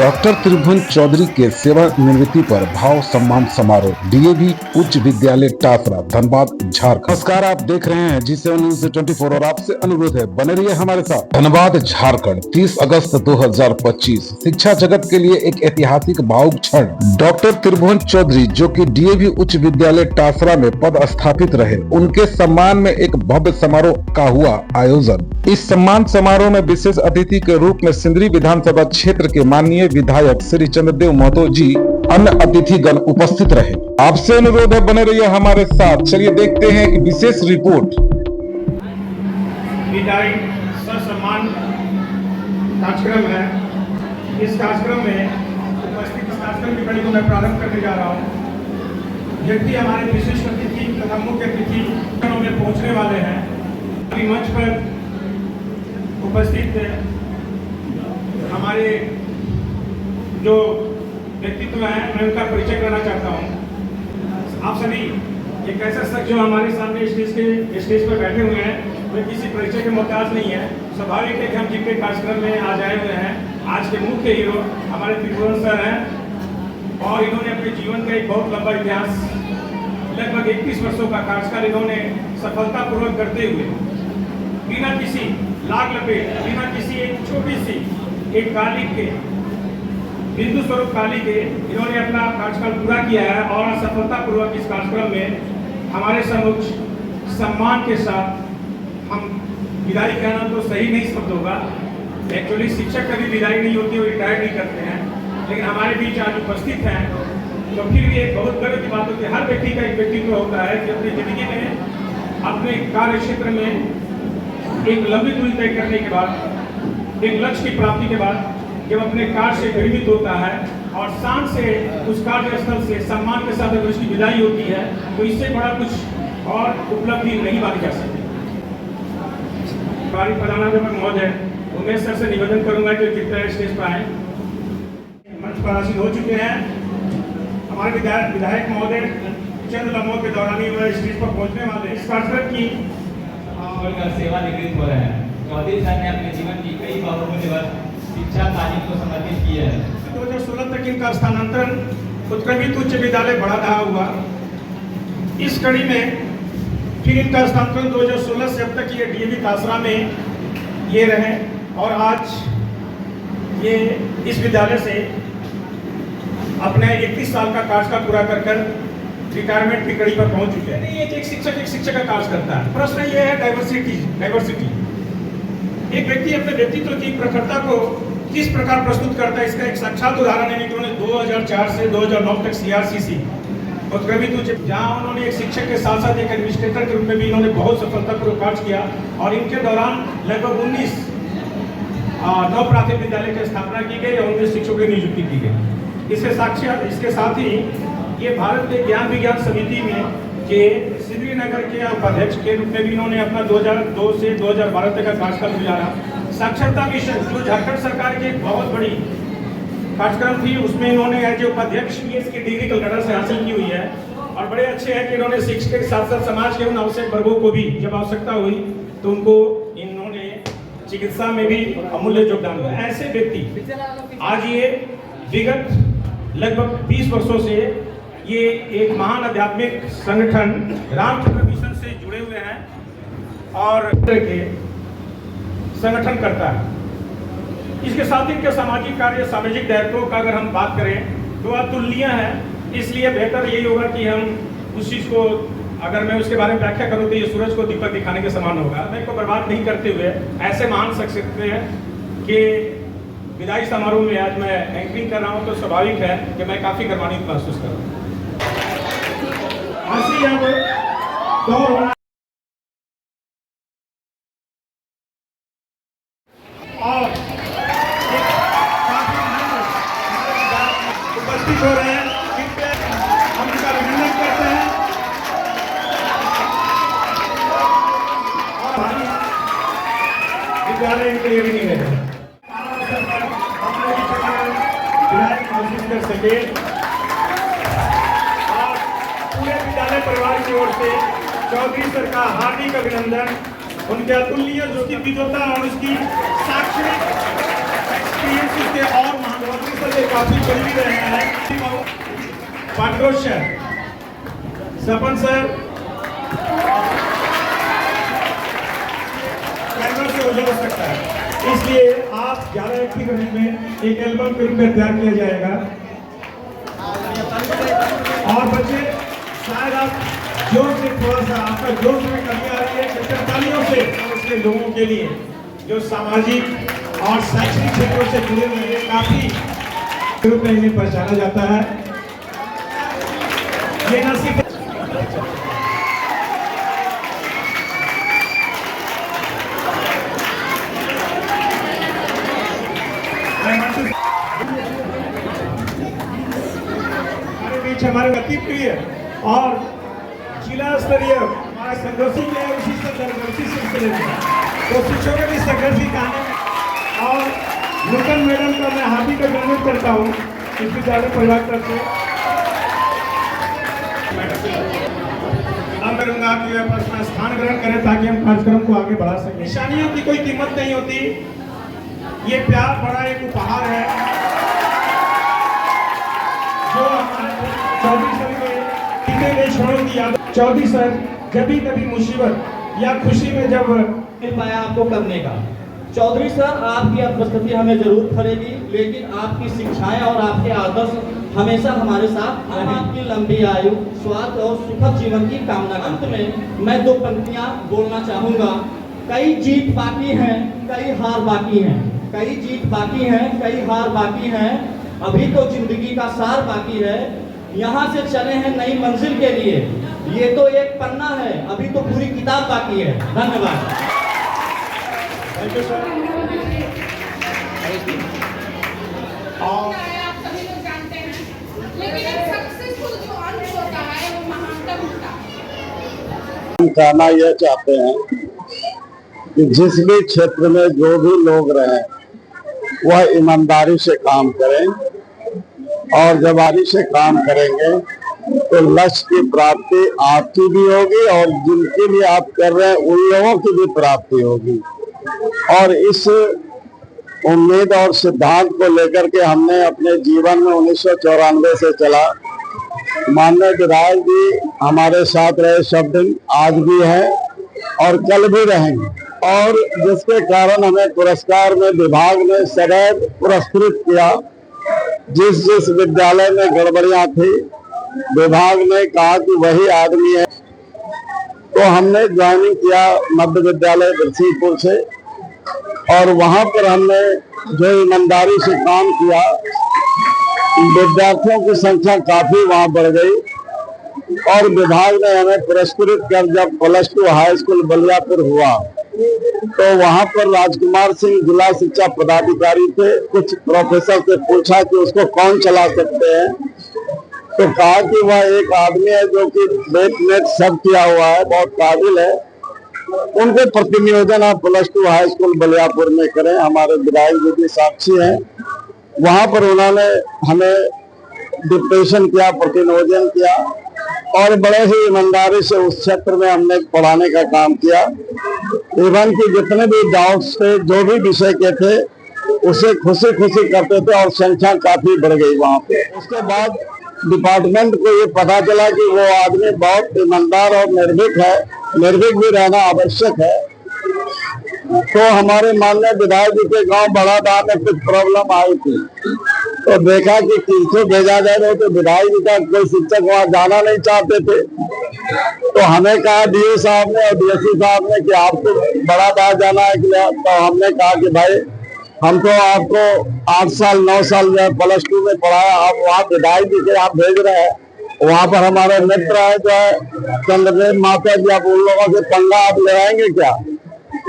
Doctor त्रिभुवन चौधरी के सेवानिवृत्ति पर भाव सम्मान समारोह डीएवी उच्च विद्यालय टासरा धनबाद झारखंड। नमस्कार, आप देख रहे हैं जी7 न्यूज़ 24 और आपसे अनुरोध है बने रहिए हमारे साथ। धनबाद झारखंड 30 अगस्त 2025 शिक्षा जगत के लिए एक ऐतिहासिक भावुक क्षण। डॉक्टर त्रिभुवन चौधरी जो कि डीएवी उच्च विद्यालय टासरा में पद स्थापित रहे, उनके सम्मान में एक भव्य समारोह का हुआ आयोजन। इस सम्मान समारोह में विशेष अतिथि के रूप में सिंदरी विधानसभा क्षेत्र के माननीय विधायक श्री चंद्रदेव महतो जी, अन्य अतिथिगण उपस्थित रहे। आपसे अनुरोध है बने रहिए हमारे साथ। चलिए देखते हैं एक विशेष रिपोर्ट। विदाई सम्मान कार्यक्रम है। इस कार्यक्रम में उपस्थित इस कार्यक्रम की कड़ी को मैं प्रारंभ करने जा रहा हूँ। जबकि हमारे विशिष्ट अतिथि तथा मुख्य अतिथि में पहुँचने वाले हैं। अभी मंच पर उपस्थित हमारे जो व्यक्तित्व हैं, मैं उनका परिचय करना चाहता हूँ। आप सभी एक ऐसा शख्स जो हमारे सामने स्टेज पर बैठे हुए हैं, वे किसी परिचय के मोहताज नहीं है। स्वाभाविक है कि हम जिनके कार्यक्रम में आज आए हुए हैं, आज के मुख्य हीरो हमारे त्रिभुवन सर हैं और इन्होंने अपने जीवन का एक बहुत लंबा इतिहास, लगभग 31 वर्षों का कार्यकाल इन्होंने सफलतापूर्वक करते हुए बिना किसी लाग लपेट, बिना किसी एक छोटी सी एक काली के बिंदु स्वरूप काली के इन्होंने अपना कार्यकाल पूरा किया है और सफलतापूर्वक इस कार्यक्रम में हमारे समक्ष सम्मान के साथ, हम विदाई कहना तो सही नहीं शब्द होगा, एक्चुअली शिक्षक कभी विदाई नहीं होती, वो रिटायर नहीं करते हैं, लेकिन हमारे बीच आज उपस्थित हैं तो फिर भी एक बहुत गर्व की बात होती है। हर व्यक्ति का एक व्यक्तित्व होता है कि अपनी जिंदगी में अपने कार्य क्षेत्र में एक लंबी दूरी तय करने के बाद, एक लक्ष्य की प्राप्ति के बाद जब अपने कार्य से विरमित होता है और शान से उस कार्यस्थल से सम्मान के साथ अगर उसकी विदाई होती है तो इससे बड़ा कुछ और उपलब्धि नहीं मानी जा सकती। प्रधानाध्यापक महोदय, उमेश सर से निवेदन करूंगा कि कृपया स्टेज पर आए। मंच पर आसीन हो चुके हैं। हमारे विधायक महोदय चंद लम्हों के दौरान ही वह स्टेज पर पहुंचने वाले इस कार्यक्रम की सेवानिवृत्त हो रहे हैं। चौधरी सर ने अपने जीवन की कई बहुमूल्य शिक्षा तालीम को समर्पित की है। 2016 तक इनका स्थानांतरण उत्क्रमित उच्च विद्यालय बड़ादहा हुआ। इस कड़ी में फिर इनका स्थानांतरण 2016 से अब तक ये डीएवी टासरा में ये रहे और आज ये इस विद्यालय से अपने 31 साल का कार्यकाल पूरा कर रिटायरमेंट की कड़ी पर पहुंच चुके हैं। एक शिक्षक का कार्य करता है। प्रश्न ये है डाइवर्सिटी। एक व्यक्ति अपने व्यक्तित्व की प्रखरता को किस प्रकार प्रस्तुत करता है, इसका एक साक्षात उदाहरण है। उन्होंने 2004 से 2009 तक सीआरसीसी उत्क्रमित उच्च, जहां उन्होंने एक शिक्षक के साथ साथ एक एडमिनिस्ट्रेटर के रूप में भी इन्होंने बहुत सफलतापूर्वक कार्य किया और इनके दौरान लगभग 19 नव प्राथमिक विद्यालय की स्थापना की गई और 19 शिक्षकों की नियुक्ति की गई। इसके साथ ही ये भारत के ज्ञान विज्ञान समिति में के श्रीनगर के उपाध्यक्ष के रूप में भी इन्होंने अपना 2002 से 2012 तक का कार्यकाल गुजारा। साक्षरता मिशन जो झारखंड सरकार की एक बहुत बड़ी कार्यक्रम थी, उसमें इन्होंने एज उपाध्यक्ष की डिग्री कलकत्ता से हासिल की हुई है और बड़े अच्छे हैं कि इन्होंने शिक्षा के साथ साथ समाज के उन आवश्यक वर्गों को भी जब आवश्यकता हुई तो उनको इन्होंने चिकित्सा में भी अमूल्य योगदान दिया। ऐसे व्यक्ति आज ये विगत लगभग 20 वर्षों से ये एक महान आध्यात्मिक संगठन रामचंद्र मिशन से जुड़े हुए हैं और के संगठन करता है। इसके साथ इनके सामाजिक कार्य, सामाजिक दायित्वों का अगर हम बात करें तो अतुलनीय है। इसलिए बेहतर यही होगा कि हम उस चीज़ को, अगर मैं उसके बारे में व्याख्या करूँ तो ये सूरज को दीपक दिखाने के समान होगा। मैं इसको बर्बाद नहीं करते हुए ऐसे महान शख्सियत हैं कि विदाई समारोह में आज मैं एंकरिंग कर रहा हूँ तो स्वाभाविक है कि मैं काफ़ी गर्वान्वित महसूस कर रहा हूँ। और उपस्थित हो रहे हैं, हम इनका अभिनंदन करते हैं और विद्यालय इनके लिए भी नहीं रहे महसूस कर सके और पूरे विद्यालय परिवार की ओर से चौधरी सर का हार्दिक अभिनंदन। उनके अतुलनीय उसकी विद्वता और उसकी शैक्षणिक टीएमसी के और महामंत्री से ये काफी करीबी रहे हैं। Patkot sir, sarpanch sir, camera से उजल हो सकता है, इसलिए आप 11 की कड़ी में एक एल्बम फिल्म में तैयार किया जाएगा। और बच्चे शायद आप जोर से थोड़ा सा, आपका जोश में कमी आ रही है, तालियों से उसके लोगों के लिए जो सामाजिक और शैक्षणिक क्षेत्रों से जुड़े हुए हैं, काफी रूप में इन्हें पहचाना जाता है। ये न सिर्फ हमारे बीच हमारे अति प्रिय और जिला स्तरीय हमारा संघर्षी के उसी संघर्षी सिलसिले में तो शिक्षकों की संघर्षी कहानी और नूतन मैडम का मैं हार्दिक अभिनंदन करता हूँ इस विद्यालय परिवार तरफ से। अब करूँगा कि वे अपना स्थान ग्रहण करें ताकि हम कार्यक्रम को आगे बढ़ा सकें। निशानियों की कोई कीमत नहीं होती, ये प्यार बड़ा एक उपहार है जो हमारे चौधरी सर के कितने गए छोड़ों की याद। चौधरी सर जब भी कभी मुसीबत या खुशी में जब मिल पाया आपको करने का, चौधरी सर आपकी उपस्थिति हमें जरूर फलेगी, लेकिन आपकी शिक्षाएं और आपके आदर्श हमेशा हमारे साथ। हम आपकी लंबी आयु, स्वास्थ्य और सुखद जीवन की कामना। अंत में मैं 2 पंक्तियां बोलना चाहूंगा। कई जीत बाकी हैं, कई हार बाकी हैं, कई जीत बाकी हैं, कई हार बाकी हैं, अभी तो जिंदगी का सार बाकी है। यहाँ से चले हैं नई मंजिल के लिए, ये तो एक पन्ना है, अभी तो पूरी किताब बाकी है। धन्यवाद। Thank you sir. आप सभी लोग जानते हैं, लेकिन एक सक्सेसफुल जो अंत होता है वो महानतम होता है। हम कहना यह चाहते हैं कि जिस भी क्षेत्र में जो भी लोग रहें वह ईमानदारी से काम करें, और जब ईमानदारी से काम करेंगे तो लक्ष्य की प्राप्ति आपकी भी होगी और जिनके लिए आप कर रहे हैं उन लोगों की भी प्राप्ति होगी। और इस उम्मीद और सिद्धांत को लेकर के हमने अपने जीवन में 1994 से चला। माननीय विधायक जी हमारे साथ रहे सब दिन, आज भी हैं और कल भी रहेंगे, और जिसके कारण हमें पुरस्कार में विभाग ने सदैव पुरस्कृत किया। जिस विद्यालय में गड़बड़ियां थी विभाग ने कहा कि वही आदमी है, तो हमने ज्वाइनिंग किया मध्य विद्यालय बरसीपुर से, और वहां पर हमने जो ईमानदारी से काम किया, विद्यार्थियों की संख्या काफी वहां बढ़ गई और विभाग ने हमें पुरस्कृत कर जब +2 हाई स्कूल बलियापुर हुआ तो वहां पर राजकुमार सिंह जिला शिक्षा पदाधिकारी थे। कुछ प्रोफेसर से पूछा कि उसको कौन चला सकते हैं, तो कहा कि वह एक आदमी है जो कि नेट सब किया हुआ है, बहुत काबिल है, उनके प्रतिनियोजन आप +2 हाई स्कूल बलियापुर में करें। हमारे विधायक जी भी साक्षी हैं, वहां पर उन्होंने हमें डिप्रेशन किया, प्रतिनियोजन किया और बड़े ही ईमानदारी से उस क्षेत्र में हमने पढ़ाने का काम किया। इवन कि जितने भी डाउट्स थे, जो भी विषय के थे, उसे खुशी खुशी करते थे और संख्या काफी बढ़ गई वहां पे। उसके बाद डिपार्टमेंट को ये पता चला कि वो आदमी बहुत ईमानदार और निर्भीक है, निर्भीक भी रहना आवश्यक है। तो हमारे माननीय विधायक जी के गांव बड़ादा में कुछ प्रॉब्लम आई थी, तो देखा कि किसको भेजा जाए, तो विधायक जी का कोई शिक्षक वहां जाना नहीं चाहते थे, तो हमें कहा डीओ साहब ने और डीएससी साहब ने कि आपको बड़ादा जाना है। तो हमने कहा कि भाई हम तो आपको 8 साल 9 साल जो है +2 में पढ़ाया, आप वहाँ विधायक जी के आप भेज रहे हैं, वहाँ पर हमारे मित्र है जो है चंद्रदेव माता जी, आप उन लोगों से पंगा आप ले आएंगे क्या?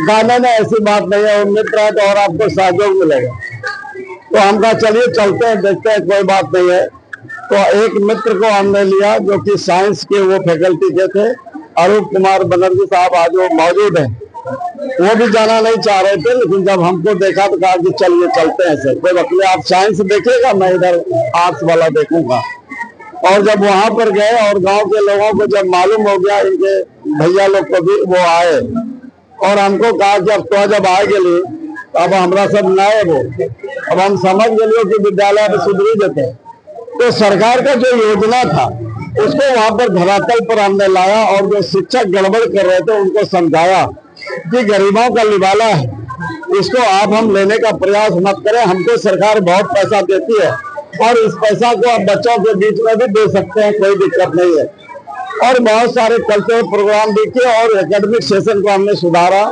गाने में ऐसी बात नहीं है, वो मित्र है तो और आपको सहयोग मिलेगा। तो हम कहा चलिए चलते हैं, देखते हैं, कोई बात नहीं है। तो एक मित्र को हमने लिया जो कि साइंस के वो फैकल्टी के थे, अरूप कुमार बनर्जी साहब आज वो मौजूद हैं, वो भी जाना नहीं चाह रहे थे, लेकिन जब हमको देखा तो कहा कि चलिए चलते हैं सर, कोई अपने आप साइंस देखेगा, मैं इधर आर्ट्स वाला देखूंगा। और जब वहां पर गए और गांव के लोगों को जब मालूम हो गया, इनके भैया लोग को भी वो आए और हमको कहा कि अब तो जब आए गए अब हमारा सब नए वो अब हम समझ गए कि विद्यालय में सुधरी देते। तो सरकार का जो योजना था उसको वहां पर धरातल पर हमने लाया और जो शिक्षक गड़बड़ कर रहे थे उनको समझाया कि गरीबों का निवाला है, इसको आप हम लेने का प्रयास मत करें। हमको सरकार बहुत पैसा देती है और इस पैसा को आप बच्चों के बीच में भी दे सकते हैं, कोई दिक्कत नहीं है। और बहुत सारे कल्चरल प्रोग्राम भी किए और एकेडमिक सेशन को हमने सुधारा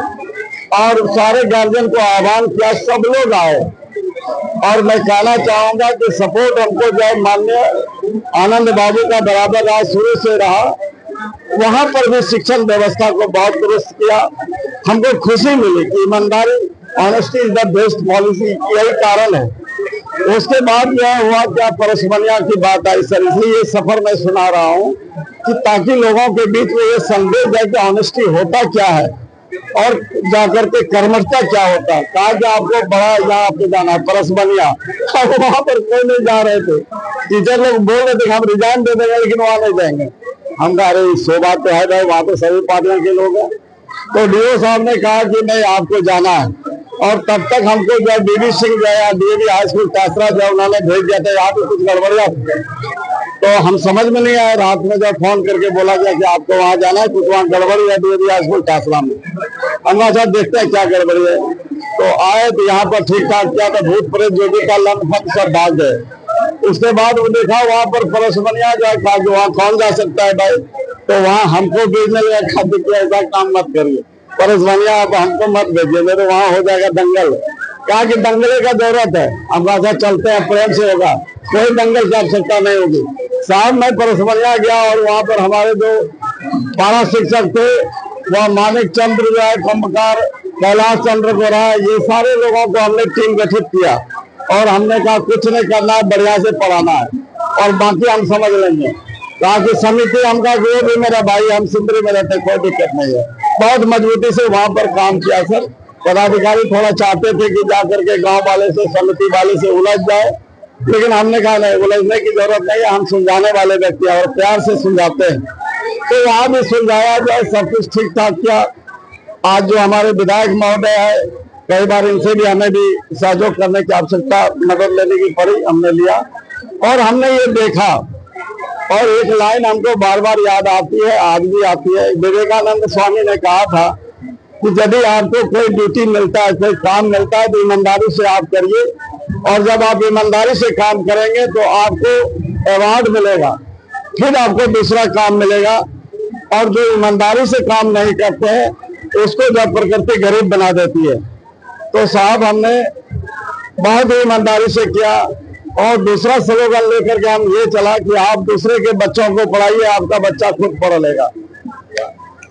और सारे गार्जियन को आह्वान किया, सब लोग आए। और मैं कहना चाहूंगा कि सपोर्ट हमको जो माननीय आनंद बाबू का बराबर रहा, शुरू से रहा। वहां पर भी शिक्षण व्यवस्था को बहुत दुरुस्त किया। हमको खुशी मिली कि ईमानदारी, honesty is the best policy, यही कारण है। उसके बाद यह हुआ क्या, परसमनिया की बात आई सर, इसलिए ये सफर मैं सुना रहा हूँ कि ताकि लोगों के बीच में ये संदेश जाए कि ऑनेस्टी होता क्या है और जाकर के कर्मठता क्या होता है। कहा कि आपको बड़ा यहाँ पे जाना है परसमनिया, वहां पर कोई नहीं जा रहे थे। टीचर लोग बोल रहे थे कि हम रिजाइन दे देंगे लेकिन वहां नहीं जाएंगे। हम कह रहे सो बात तो है भाई, वहां तो सभी पार्टियों के लोग हैं। तो डीओ साहब ने कहा कि नहीं आपको जाना है। और तब तक हमको जो डीवी सिंह जो है डीएवी हाई स्कूल टासरा जो उन्होंने भेज दिया था, यहाँ पे कुछ गड़बड़िया। तो हम समझ में नहीं आया, रात में जब फोन करके बोला गया कि आपको वहां जाना है, कुछ वहाँ गड़बड़ी है डीएवी हाई स्कूल टासरा में। हम अच्छा देखते हैं क्या गड़बड़ी है। तो आए तो यहाँ पर ठीक ठाक किया था, भूत प्रेत जो भी था लगभग सब भाग गए। उसके बाद वो देखा वहां पर परसमनिया जो है वहाँ कौन जा सकता है भाई, तो वहाँ हमको भेजने लगा खाद्य के ऐसा काम मत करिए, परसमनिया आप हमको मत भेजिए, मेरे वहां हो जाएगा दंगल। कहा कि दंगले का जरूरत है, हम ऐसा चलते हैं प्रेम से होगा, कोई दंगल की आवश्यकता नहीं होगी। साहब मैं परसमनिया गया और वहां पर हमारे जो पारा शिक्षक थे वह मानिक चंद्र जो है, कुंभकार, कैलाश चंद्र गोरा, ये सारे लोगों को हमने टीम गठित किया और हमने कहा कुछ नहीं करना है, बढ़िया से पढ़ाना है और बाकी हम समझ लेंगे। कहा कि समिति हम कहा वो भी मेरा भाई, हम सिंदरी में रहते, कोई दिक्कत नहीं है। बहुत मजबूती से वहां पर काम किया सर। पदाधिकारी थोड़ा चाहते थे कि जाकर के गांव वाले से, समिति वाले से उलझ जाए, लेकिन हमने कहा नहीं, उलझने की जरूरत नहीं है, हम सुलझाने वाले व्यक्ति और प्यार से सुलझाते हैं। तो वहां भी सुलझाया जाए, सब कुछ ठीक ठाक किया। आज जो हमारे विधायक महोदय है, कई बार इनसे भी हमें भी सहयोग करने की आवश्यकता, मदद लेने की पड़ी, हमने लिया और हमने ये देखा। और एक लाइन हमको बार बार याद आती है, आज भी आती है। विवेकानंद स्वामी ने कहा था कि यदि आपको कोई ड्यूटी मिलता है, कोई काम मिलता है तो ईमानदारी से आप करिए, और जब आप ईमानदारी से काम करेंगे तो आपको अवार्ड मिलेगा, फिर आपको दूसरा काम मिलेगा। और जो ईमानदारी से काम नहीं करते हैं उसको जब प्रकृति गरीब बना देती है। तो साहब हमने बहुत ईमानदारी से किया और दूसरा स्लोगन लेकर के हम ये चला कि आप दूसरे के बच्चों को पढ़ाइए, आपका बच्चा खुद पढ़ लेगा।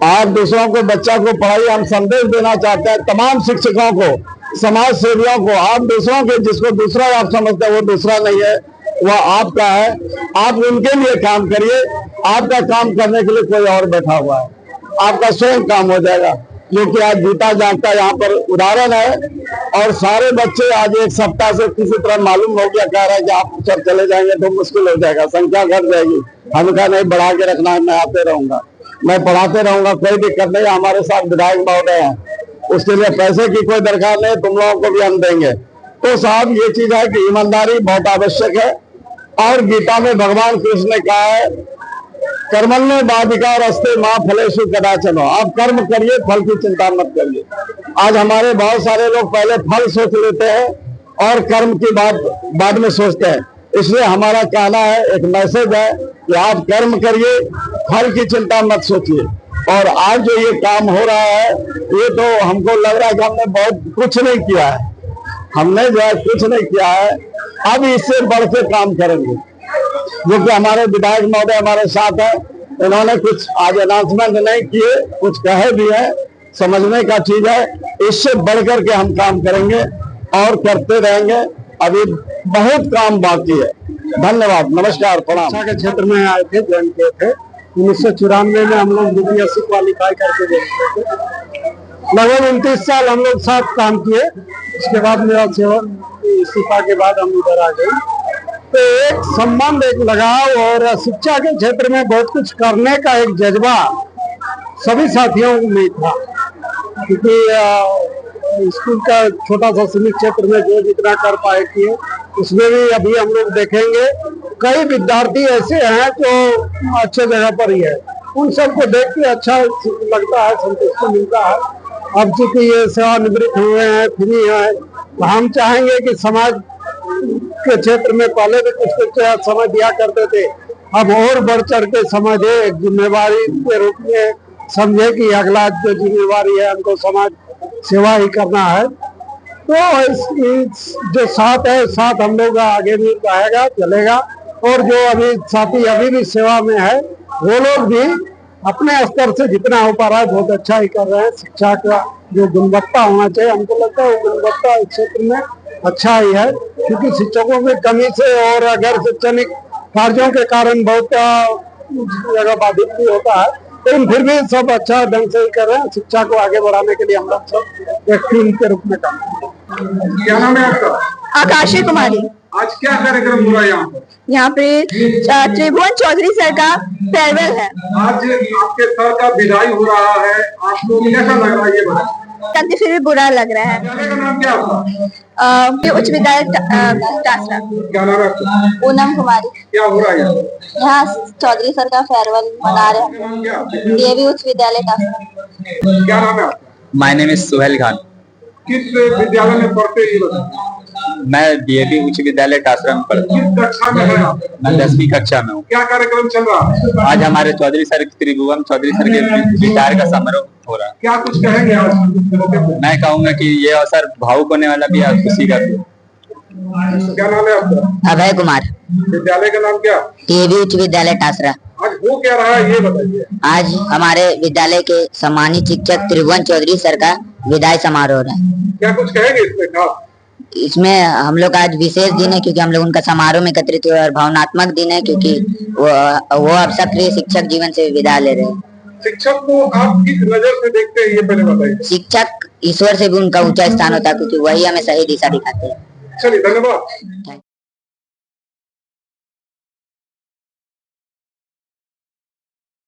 आप दूसरों को बच्चा को पढ़ाइए। हम संदेश देना चाहते हैं तमाम शिक्षकों को, समाज सेवियों को, आप दूसरों के, जिसको दूसरा आप समझते हैं वो दूसरा नहीं है, वह आपका है। आप उनके लिए काम करिए, आपका काम करने के लिए कोई और बैठा हुआ है, आपका स्वयं काम हो जाएगा। जो कि आज जीता जागता यहाँ पर उदाहरण है। और सारे बच्चे आज एक सप्ताह से किसी तरह मालूम हो गया, कह रहे हैं कि आप सर चले जाएंगे तो मुश्किल हो जाएगा, संख्या घट जाएगी। हम कहा नहीं, बढ़ा के रखना है, मैं आते रहूंगा, मैं पढ़ाते रहूंगा, कोई दिक्कत नहीं। हमारे साथ विधायक महोदय हैं, उसके लिए पैसे की कोई दरकार नहीं, तुम लोगों को भी हम देंगे। तो साहब ये चीज है कि ईमानदारी बहुत आवश्यक है। और गीता में भगवान कृष्ण ने कहा है कर्मण्य बाधिकार अस्ते माँ फलेषु कदाचन, आप कर्म करिए, फल की चिंता मत करिए। आज हमारे बहुत सारे लोग पहले फल सोच लेते हैं और कर्म की बात बाद में सोचते हैं। इसलिए हमारा कहना है, एक मैसेज है कि आप कर्म करिए, फल की चिंता मत सोचिए। और आज जो ये काम हो रहा है, ये तो हमको लग रहा है कि हमने बहुत कुछ नहीं किया है, हमने जो है कुछ नहीं किया है। अब इससे बढ़ के काम करेंगे, जो कि हमारे विधायक महोदय हमारे साथ है। इन्होंने कुछ आज अनाउंसमेंट नहीं किए, कुछ कहे भी है, समझने का चीज है। इससे बढ़कर के हम काम करेंगे और करते रहेंगे। अभी बहुत काम बाकी है। धन्यवाद, नमस्कार, प्रणाम। शिक्षा के क्षेत्र में आए थे, ज्वाइन किए थे 1994 में। हम लोग यूपीएससी क्वालिफाई करके गए थे। लगभग 29 साल हम लोग साथ काम किए। उसके बाद मेरा सेवन इस्तीफा के बाद हम इधर आ गए। तो एक संबंध, एक लगाव और शिक्षा के क्षेत्र में बहुत कुछ करने का एक जज्बा सभी साथियों में था। क्योंकि स्कूल का छोटा सा सीमित क्षेत्र में जो जितना कर पाए किए, उसमें भी अभी हम लोग देखेंगे कई विद्यार्थी ऐसे हैं जो अच्छे जगह पर ही है। उन सबको देख के अच्छा लगता है, संतुष्टि मिलता है। अब चूंकि ये सेवानिवृत्त हुए हैं, फ्री है, तो हम चाहेंगे कि समाज के क्षेत्र में पहले भी कुछ समय दिया करते थे, अब और बढ़ चढ़ के समझे, एक जिम्मेवारी के रूप में समझे कि अगला जो जिम्मेवारी है हमको समाज सेवा ही करना है। तो इस जो साथ है, साथ हम लोग आगे भी रहेगा, चलेगा। और जो अभी साथी अभी भी सेवा में है, वो लोग भी अपने स्तर से जितना हो पा रहा है बहुत अच्छा ही कर रहे हैं। शिक्षा का जो गुणवत्ता होना चाहिए, हमको लगता है वो गुणवत्ता इस क्षेत्र में अच्छा ही है, क्योंकि शिक्षकों की कमी से और गैर शैक्षणिक कार्यों के कारण बहुत जगह बाधित भी होता है, लेकिन फिर भी सब अच्छा ढंग से ही कर रहे हैं। शिक्षा को आगे बढ़ाने के लिए हम लोग सब एक टीम के रूप में काम कर रहे हैं। क्या नाम है आपका? आकाशी कुमारी। आज क्या कार्यक्रम हो रहा है यहाँ पर? यहाँ पे त्रिभुवन चौधरी सर का फेयरवेल है। आज आपके सर का विदाई हो रहा है, आपको कैसा लग रहा है ये बताएं? करते फिर भी बुरा लग रहा है। विद्यालय का नाम क्या है आपका? उच्च विद्यालय टासरा। क्या नाम है आपका? पूनम कुमारी। क्या हो रहा है यहाँ चौधरी सर का फेयरवेल मना रहे हैं। नाम क्या? डीएवी उच्च विद्यालय टासरा। क्या नाम है आपका? My name is Suhel Khan. किस विद्यालय में पढ़ते हैं ये बताएं? मैं डीएवी उच्च विद्यालय टासरा में पढ़ता हूँ। किस कक्षा में है आप? मैं 10वीं कक्षा में हूँ। क्या कार्यक्रम चल रहा है? आज हमारे चौधरी सर, त्रिभुवन चौधरी सर के विचार का समारोह हो रहा है। क्या कुछ कहेंगे आज मौके पर? मैं कहूँगा कि ये अवसर भावुक होने वाला भी है, खुशी का भी। क्या नाम है आपका? अभय कुमार। विद्यालय का नाम क्या? डीएवी उच्च विद्यालय टासरा। आज हो क्या रहा है ये बताइए। आज हमारे विद्यालय के सम्मानित शिक्षक त्रिभुवन चौधरी सर का विदाई समारोह हो रहा है। क्या कुछ कहेंगे इसमें खास? इसमें हम लोग आज विशेष दिन है, क्योंकि हम लोग उनका समारोह में एकत्रित हुए, और भावनात्मक दिन है क्योंकि वो अब सक्रिय शिक्षक जीवन से विदा ले रहे हैं। शिक्षक को आप किस नजर से देखते हैं ये पहले बताइए। शिक्षक ईश्वर से भी उनका ऊंचा स्थान होता है, क्योंकि वही हमें सही दिशा दिखाते हैं। चलिए, धन्यवाद।